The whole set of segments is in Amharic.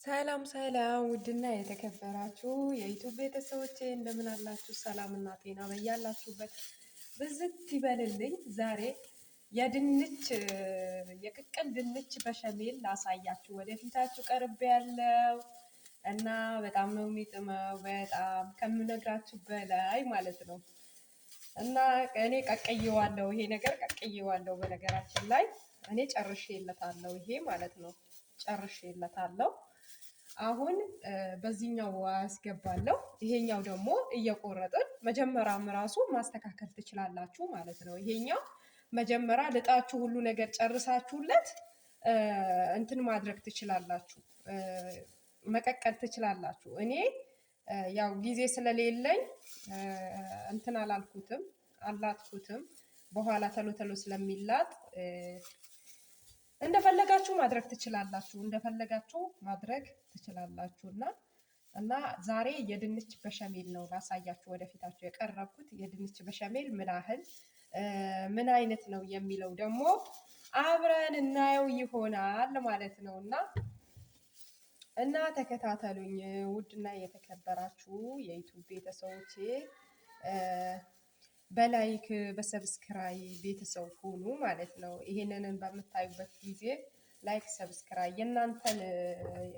ሰላም ሰላም ውድና የተከበራችሁ የዩቲዩብ ቤተሰቦቼ እንደምን አላችሁ? ሰላምና ጤና በያላችሁበት ብዝት ይበልልኝ። ዛሬ የቅቅል ድንች በሸሜል ላሳያችሁ ወደፊታችሁ ቀርብ ያለው እና በጣም ነው የሚጥመው፣ በጣም ከምነግራችሁ በላይ ማለት ነው። እና እኔ ቀቅዬዋለሁ፣ ይሄ ነገር ቀቅዬዋለሁ። በነገራችን ላይ እኔ ጨርሼለታለሁ፣ ይሄ ማለት ነው ጨርሼለታለሁ። አሁን በዚህኛው አስገባለሁ። ይሄኛው ደግሞ እየቆረጥን መጀመሪያም ራሱ ማስተካከል ትችላላችሁ ማለት ነው። ይሄኛው መጀመሪያ ልጣችሁ ሁሉ ነገር ጨርሳችሁለት እንትን ማድረግ ትችላላችሁ፣ መቀቀል ትችላላችሁ። እኔ ያው ጊዜ ስለሌለኝ እንትን አላጥኩትም። በኋላ ተሎ ተሎ ስለሚላጥ እንደፈለጋችሁ ማድረግ ትችላላችሁ። እና ዛሬ የድንች በሸሜል ነው ላሳያችሁ ወደፊታችሁ የቀረብኩት። የድንች በሸሜል ምን አይነት ነው የሚለው ደግሞ አብረን እናየው ይሆናል ማለት ነው። እና ተከታተሉኝ ውድና የተከበራችሁ የዩቲዩብ ቤተሰቦቼ፣ በላይክ በሰብስክራይብ ቤተሰብ ሁኑ ማለት ነው። ይሄንን በምታዩበት ጊዜ ላይክ ሰብስክራይብ የእናንተን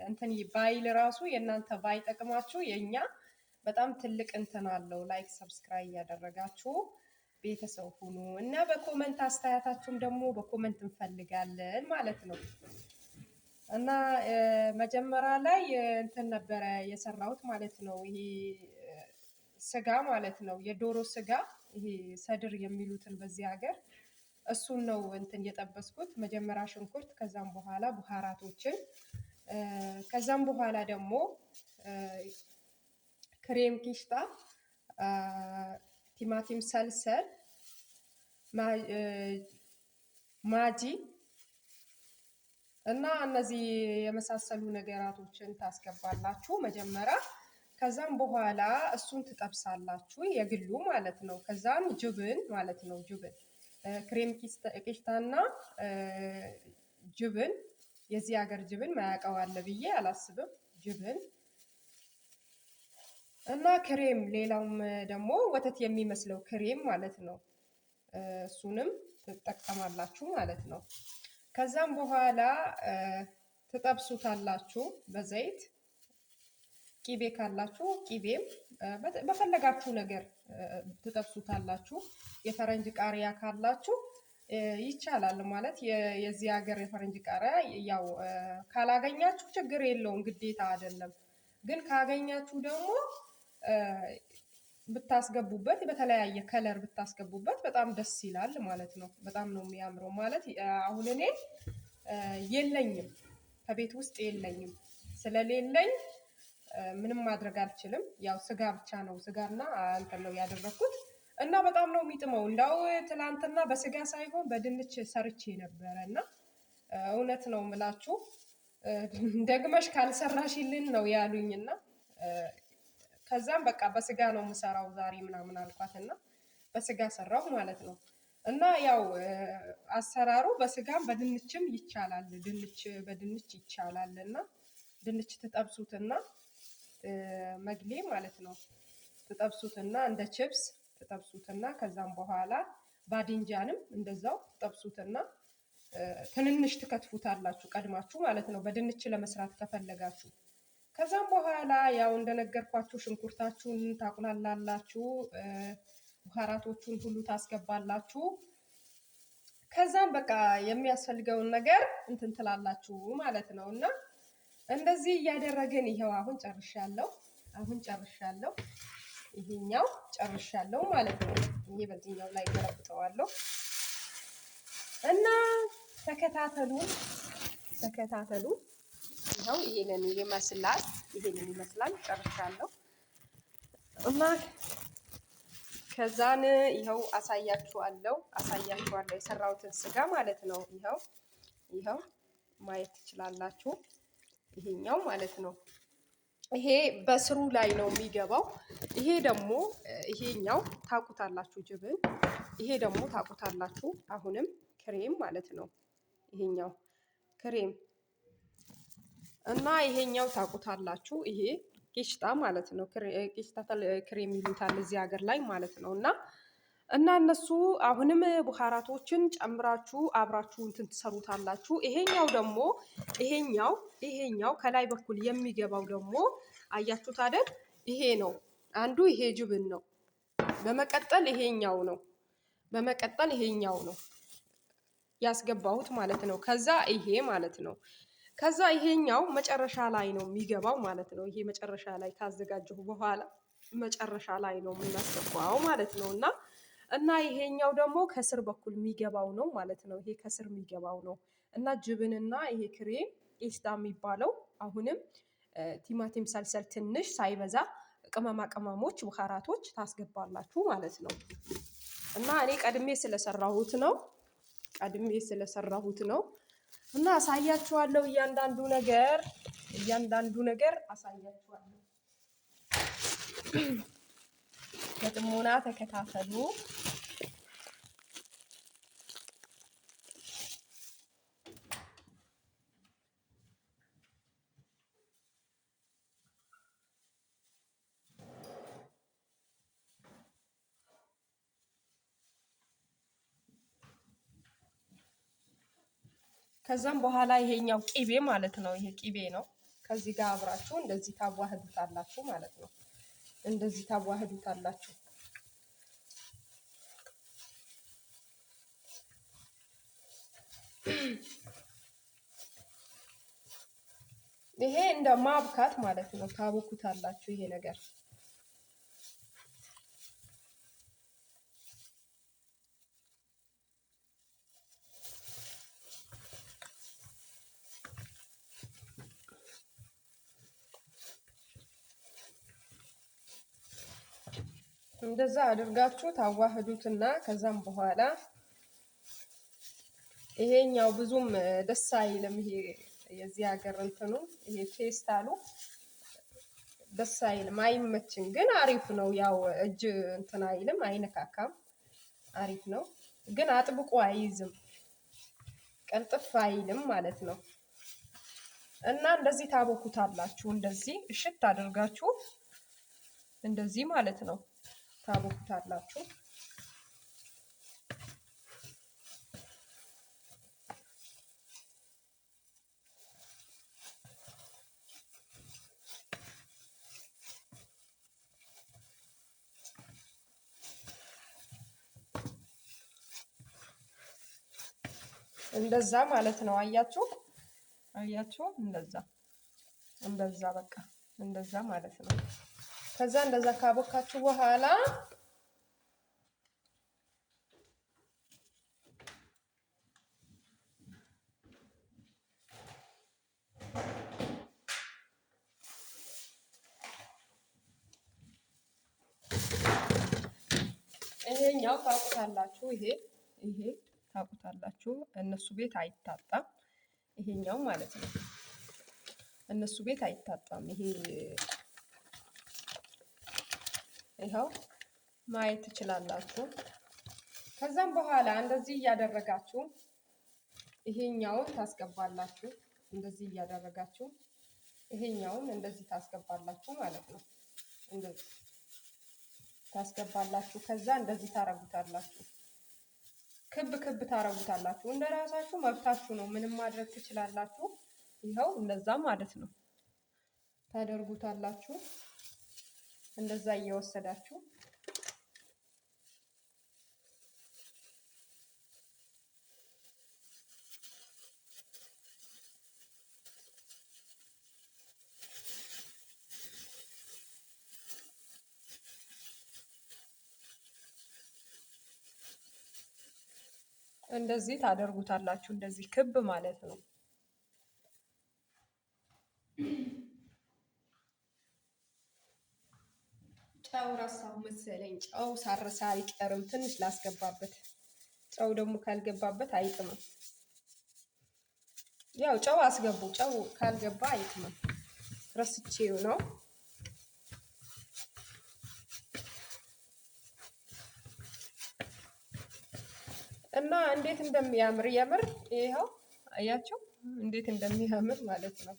እንትን ባይል ራሱ የእናንተ ባይጠቅማችሁ የኛ በጣም ትልቅ እንትን አለው። ላይክ ሰብስክራይብ ያደረጋችሁ ቤተሰብ ሁኑ እና በኮመንት አስተያየታችሁም ደግሞ በኮመንት እንፈልጋለን ማለት ነው። እና መጀመሪያ ላይ እንትን ነበረ የሰራሁት ማለት ነው። ይሄ ስጋ ማለት ነው፣ የዶሮ ስጋ፣ ይሄ ሰድር የሚሉትን በዚህ ሀገር እሱን ነው እንትን የጠበስኩት። መጀመሪያ ሽንኩርት፣ ከዛም በኋላ ቡሃራቶችን፣ ከዛም በኋላ ደግሞ ክሬም ኪሽታ፣ ቲማቲም ሰልሰል፣ ማጂ እና እነዚህ የመሳሰሉ ነገራቶችን ታስገባላችሁ መጀመሪያ። ከዛም በኋላ እሱን ትጠብሳላችሁ የግሉ ማለት ነው። ከዛም ጅብን ማለት ነው፣ ጅብን ክሬም ቂሽታና ጅብን፣ የዚህ ሀገር ጅብን ማያውቀው አለ ብዬ አላስብም። ጅብን እና ክሬም፣ ሌላውም ደግሞ ወተት የሚመስለው ክሬም ማለት ነው። እሱንም ትጠቀማላችሁ ማለት ነው። ከዛም በኋላ ትጠብሱታላችሁ በዘይት። ቂቤ ካላችሁ ቂቤም በፈለጋችሁ ነገር ትጠብሱታላችሁ። የፈረንጅ ቃሪያ ካላችሁ ይቻላል ማለት የዚህ ሀገር የፈረንጅ ቃሪያ ያው ካላገኛችሁ ችግር የለውም፣ ግዴታ አይደለም። ግን ካገኛችሁ ደግሞ ብታስገቡበት፣ በተለያየ ከለር ብታስገቡበት በጣም ደስ ይላል ማለት ነው። በጣም ነው የሚያምረው ማለት አሁን እኔ የለኝም፣ ከቤት ውስጥ የለኝም። ስለሌለኝ ምንም ማድረግ አልችልም። ያው ስጋ ብቻ ነው፣ ስጋና እንትን ነው ያደረኩት እና በጣም ነው የሚጥመው። እንዳው ትላንትና በስጋ ሳይሆን በድንች ሰርቼ ነበረ እና እውነት ነው የምላችሁ ደግመሽ ካልሰራሽልን ነው ያሉኝና ከዛም በቃ በስጋ ነው የምሰራው ዛሬ ምናምን አልኳትና በስጋ ሰራው ማለት ነው። እና ያው አሰራሩ በስጋም በድንችም ይቻላል። ድንች በድንች ይቻላል። እና ድንች ትጠብሱትና መግሌ ማለት ነው ትጠብሱትና እንደ ቺፕስ ትጠብሱትና ከዛም በኋላ ባዲንጃንም እንደዛው ትጠብሱትና ትንንሽ ትከትፉታላችሁ ቀድማችሁ ማለት ነው፣ በድንች ለመስራት ከፈለጋችሁ። ከዛም በኋላ ያው እንደነገርኳችሁ ሽንኩርታችሁን ታቁላላላችሁ፣ ቡሃራቶቹን ሁሉ ታስገባላችሁ። ከዛም በቃ የሚያስፈልገውን ነገር እንትን ትላላችሁ ማለት ነው። እና እንደዚህ እያደረግን ይሄው አሁን ጨርሻለሁ። ይሄኛው ጨርሻለሁ ማለት ነው። ይሄ በዚህኛው ላይ ገለብጠዋለሁ እና ተከታተሉ። ይኸው ይሄንን ይመስላል ጨርሻለሁ። እና ከዛን ይኸው አሳያችኋለሁ የሰራሁትን ስጋ ማለት ነው። ይኸው ማየት ትችላላችሁ። ይሄኛው ማለት ነው፣ ይሄ በስሩ ላይ ነው የሚገባው። ይሄኛው ታቁታላችሁ ጅብን፣ ይሄ ደግሞ ታቁታላችሁ። አሁንም ክሬም ማለት ነው። ይሄኛው ክሬም እና ይሄኛው ታውቁታላችሁ። ይሄ ቂሽጣ ማለት ነው። ቂሽጣ ክሬም ይሉታል እዚህ ሀገር ላይ ማለት ነው። እና እነሱ አሁንም ቡሃራቶችን ጨምራችሁ አብራችሁ እንትን ትሰሩታላችሁ። ይሄኛው ደግሞ ይሄኛው ከላይ በኩል የሚገባው ደግሞ አያችሁት አይደል? ይሄ ነው አንዱ። ይሄ ጅብን ነው። በመቀጠል ይሄኛው ነው ያስገባሁት ማለት ነው። ከዛ ይሄ ማለት ነው። ከዛ ይሄኛው መጨረሻ ላይ ነው የሚገባው ማለት ነው። ይሄ መጨረሻ ላይ ካዘጋጀሁ በኋላ መጨረሻ ላይ ነው የምናስገባው ማለት ነው። እና ይሄኛው ደግሞ ከስር በኩል የሚገባው ነው ማለት ነው። ይሄ ከስር የሚገባው ነው። እና ጅብንና ይሄ ክሬም ቂሽጣ የሚባለው አሁንም ቲማቲም ሰልሰል ትንሽ ሳይበዛ ቅመማ ቅመሞች ቡሃራቶች ታስገባላችሁ ማለት ነው። እና እኔ ቀድሜ ስለሰራሁት ነው እና አሳያችኋለሁ። እያንዳንዱ ነገር አሳያችኋለሁ። በጥሞና ተከታተሉ። ከዛም በኋላ ይሄኛው ቂቤ ማለት ነው። ይሄ ቂቤ ነው። ከዚህ ጋር አብራችሁ እንደዚህ ታዋህዱታላችሁ ማለት ነው። እንደዚህ ታዋህዱታላችሁ። ይሄ እንደ ማብካት ማለት ነው። ታቦኩታላችሁ ይሄ ነገር እንደዛ አድርጋችሁ ታዋህዱትና ከዛም በኋላ ይሄኛው ብዙም ደስ አይልም። ይሄ የዚህ ሀገር እንትኑ ይሄ ፌስታሉ ደስ አይልም፣ አይመችም። ግን አሪፍ ነው። ያው እጅ እንትን አይልም፣ አይነካካም። አሪፍ ነው። ግን አጥብቆ አይይዝም፣ ቀልጥፍ አይልም ማለት ነው። እና እንደዚህ ታቦኩታላችሁ። እንደዚህ እሽት አድርጋችሁ እንደዚህ ማለት ነው ታቦኩታላችሁ። እንደዛ ማለት ነው። አያችሁ እንደዛ በቃ እንደዛ ማለት ነው። ከዛ እንደዛ ካቦካችሁ በኋላ ይሄኛው ታውቁታላችሁ። ይሄ ታውቁታላችሁ። እነሱ ቤት አይታጣም። ይሄኛው ማለት ነው። እነሱ ቤት አይታጣም። ይኸው ማየት ትችላላችሁ። ከዛም በኋላ እንደዚህ እያደረጋችሁ ይሄኛውን ታስገባላችሁ። እንደዚህ እያደረጋችሁ ይሄኛውን እንደዚህ ታስገባላችሁ ማለት ነው። እንደዚህ ታስገባላችሁ። ከዛ እንደዚህ ታረጉታላችሁ። ክብ ታረጉታላችሁ። እንደራሳችሁ መብታችሁ ነው። ምንም ማድረግ ትችላላችሁ። ይኸው እንደዛ ማለት ነው ታደርጉታላችሁ። እንደዛ እየወሰዳችሁ እንደዚህ ታደርጉታላችሁ። እንደዚህ ክብ ማለት ነው። ጨው ረሳሁ መሰለኝ። ጨው ሳረሳ አይቀርም። ትንሽ ላስገባበት። ጨው ደግሞ ካልገባበት አይጥምም። ያው ጨው አስገቡ። ጨው ካልገባ አይጥምም። ረስቼው ነው። እና እንዴት እንደሚያምር የምር ይኸው አያችሁ፣ እንዴት እንደሚያምር ማለት ነው።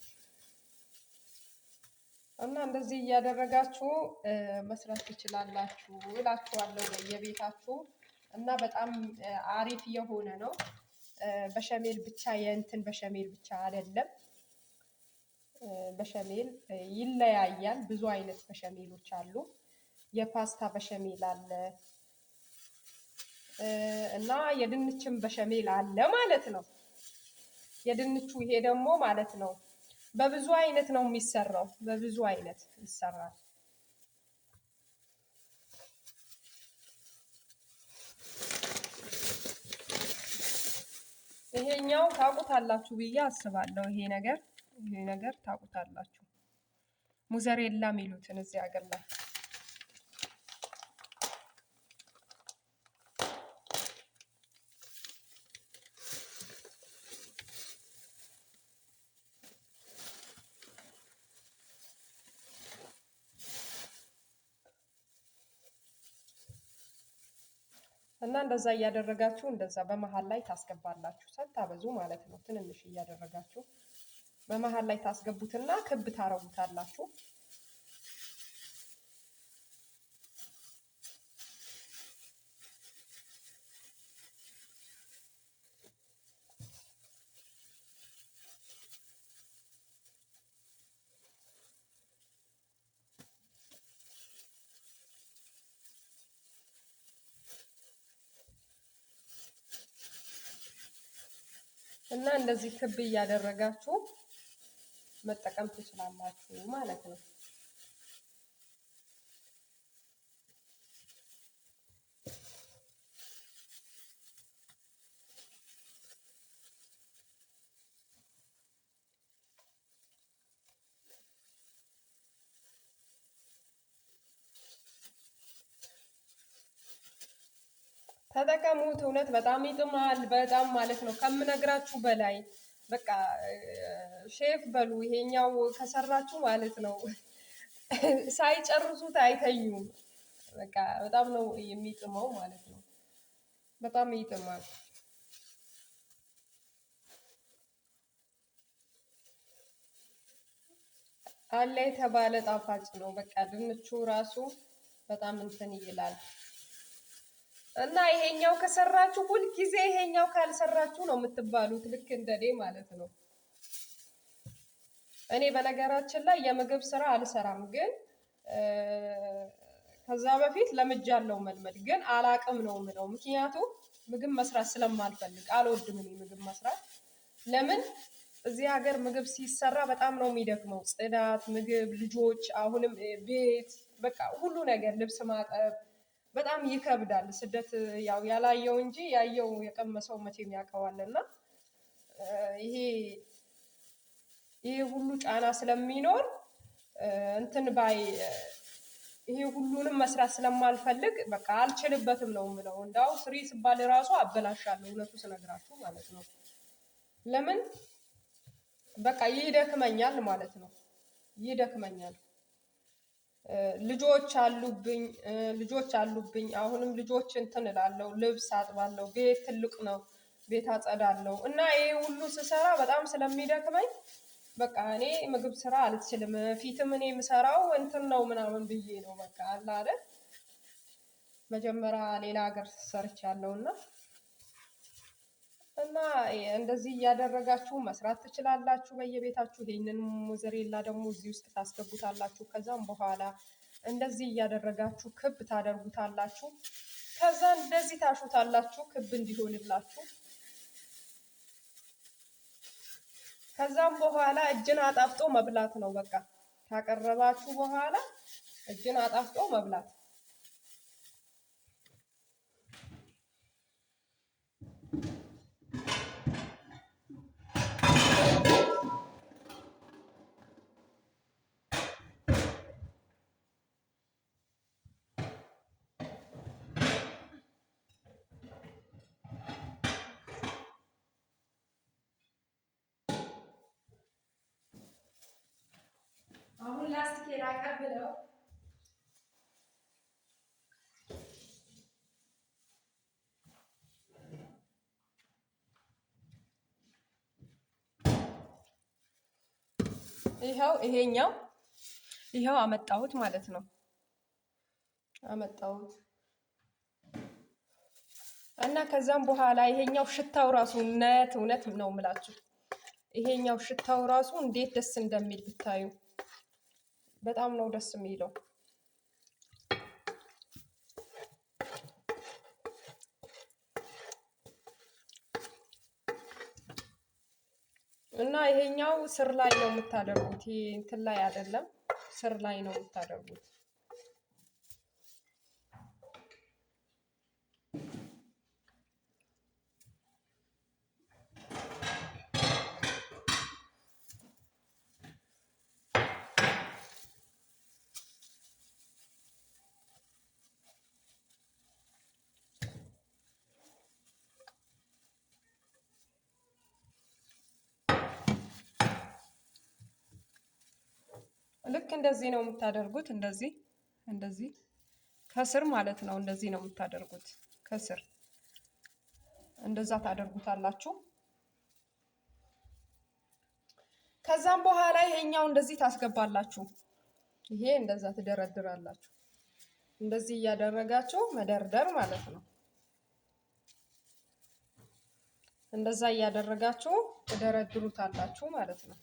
እና እንደዚህ እያደረጋችሁ መስራት ትችላላችሁ እላችኋለሁ በየቤታችሁ። እና በጣም አሪፍ የሆነ ነው። በሸሜል ብቻ የእንትን በሸሜል ብቻ አይደለም። በሸሜል ይለያያል። ብዙ አይነት በሸሜሎች አሉ። የፓስታ በሸሜል አለ እና የድንችም በሸሜል አለ ማለት ነው። የድንቹ ይሄ ደግሞ ማለት ነው በብዙ አይነት ነው የሚሰራው። በብዙ አይነት ይሰራል። ይሄኛው ታውቁታላችሁ ብዬ አስባለሁ። ይሄ ነገር ታውቁታላችሁ። ሙዘሬላ የሚሉትን እዚህ ሀገር ላይ እና እንደዛ እያደረጋችሁ እንደዛ በመሃል ላይ ታስገባላችሁ። ሳታበዙ ማለት ነው። ትንንሽ እያደረጋችሁ በመሃል ላይ ታስገቡትና ክብ ታረጉታላችሁ። እና እንደዚህ ክብ እያደረጋችሁ መጠቀም ትችላላችሁ ማለት ነው። ተጠቀሙት። እውነት በጣም ይጥማል። በጣም ማለት ነው ከምነግራችሁ በላይ በቃ ሼፍ በሉ። ይሄኛው ከሰራችሁ ማለት ነው ሳይጨርሱት አይተኙም። በቃ በጣም ነው የሚጥመው ማለት ነው። በጣም ይጥማል። አለ የተባለ ጣፋጭ ነው። በቃ ድንቹ ራሱ በጣም እንትን ይላል። እና ይሄኛው ከሰራችሁ ሁልጊዜ ይሄኛው ካልሰራችሁ ነው የምትባሉት። ልክ እንደኔ ማለት ነው። እኔ በነገራችን ላይ የምግብ ስራ አልሰራም፣ ግን ከዛ በፊት ለምጃለው መልመድ፣ ግን አላቅም ነው የምለው። ምክንያቱም ምግብ መስራት ስለማልፈልግ አልወድም። እኔ ምግብ መስራት ለምን እዚህ ሀገር ምግብ ሲሰራ በጣም ነው የሚደክመው። ጽዳት፣ ምግብ፣ ልጆች፣ አሁንም ቤት፣ በቃ ሁሉ ነገር፣ ልብስ ማጠብ በጣም ይከብዳል። ስደት ያው ያላየው እንጂ ያየው የቀመሰው መቼም ያውቀዋልና ይሄ ሁሉ ጫና ስለሚኖር እንትን ባይ ይሄ ሁሉንም መስራት ስለማልፈልግ በቃ አልችልበትም ነው የምለው። እንዳው ስሪ ስባል ራሱ አበላሻለሁ፣ እውነቱ ስነግራችሁ ማለት ነው። ለምን በቃ ይደክመኛል ማለት ነው። ይደክመኛል። ልጆች አሉብኝ። አሁንም ልጆች እንትን እላለሁ፣ ልብስ አጥባለሁ፣ ቤት ትልቅ ነው፣ ቤት አጸዳለሁ እና ይሄ ሁሉ ስሰራ በጣም ስለሚደክመኝ በቃ እኔ ምግብ ስራ አልችልም። ፊትም እኔ የምሰራው እንትን ነው ምናምን ብዬ ነው በቃ አለ አይደል። መጀመሪያ ሌላ ሀገር ሰርቻለሁና እና እንደዚህ እያደረጋችሁ መስራት ትችላላችሁ በየቤታችሁ። ይሄንን ሞዘሬላ ደግሞ እዚህ ውስጥ ታስገቡታላችሁ። ከዛም በኋላ እንደዚህ እያደረጋችሁ ክብ ታደርጉታላችሁ። ከዛ እንደዚህ ታሹታላችሁ ክብ እንዲሆንላችሁ። ከዛም በኋላ እጅን አጣፍጦ መብላት ነው በቃ። ካቀረባችሁ በኋላ እጅን አጣፍጦ መብላት። አሁን ላስቲክ ላቀብለው። ይሄኛው ይኸው አመጣሁት ማለት ነው። አመጣሁት እና ከዛም በኋላ ይሄኛው ሽታው ራሱ እውነት ነው የምላችሁ። ይሄኛው ሽታው ራሱ እንዴት ደስ እንደሚል ብታዩ፣ በጣም ነው ደስ የሚለው። እና ይሄኛው ስር ላይ ነው የምታደርጉት። ይሄ እንትን ላይ አይደለም፣ ስር ላይ ነው የምታደርጉት። ልክ እንደዚህ ነው የምታደርጉት። እንደዚህ ከስር ማለት ነው። እንደዚህ ነው የምታደርጉት ከስር እንደዛ ታደርጉታላችሁ። ከዛም በኋላ ይሄኛው እንደዚህ ታስገባላችሁ። ይሄ እንደዛ ትደረድራላችሁ። እንደዚህ እያደረጋችሁ መደርደር ማለት ነው። እንደዛ እያደረጋችሁ ትደረድሩታላችሁ ማለት ነው።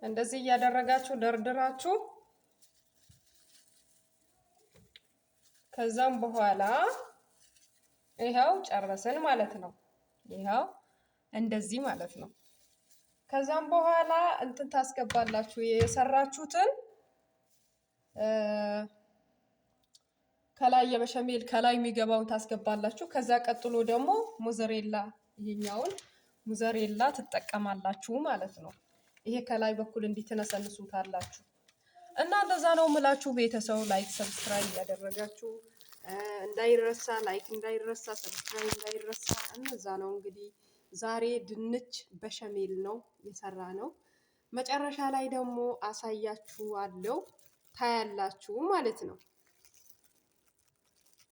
እንደዚህ እያደረጋችሁ ደርድራችሁ ከዛም በኋላ ይኸው ጨረስን ማለት ነው። ይኸው እንደዚህ ማለት ነው። ከዛም በኋላ እንትን ታስገባላችሁ የሰራችሁትን ከላይ የበሸሜል ከላይ የሚገባውን ታስገባላችሁ። ከዛ ቀጥሎ ደግሞ ሞዘሬላ ይሄኛውን ሞዘሬላ ትጠቀማላችሁ ማለት ነው። ይሄ ከላይ በኩል እንዲትነሰንሱታላችሁ እና እንደዛ ነው የምላችሁ ቤተሰብ። ላይክ ሰብስክራይብ ያደረጋችሁ እንዳይረሳ፣ ላይክ እንዳይረሳ፣ ሰብስክራይብ እንዳይረሳ። እነዛ ነው እንግዲህ ዛሬ ድንች በሸሜል ነው የሰራ ነው። መጨረሻ ላይ ደግሞ አሳያችኋለሁ፣ ታያላችሁ ማለት ነው።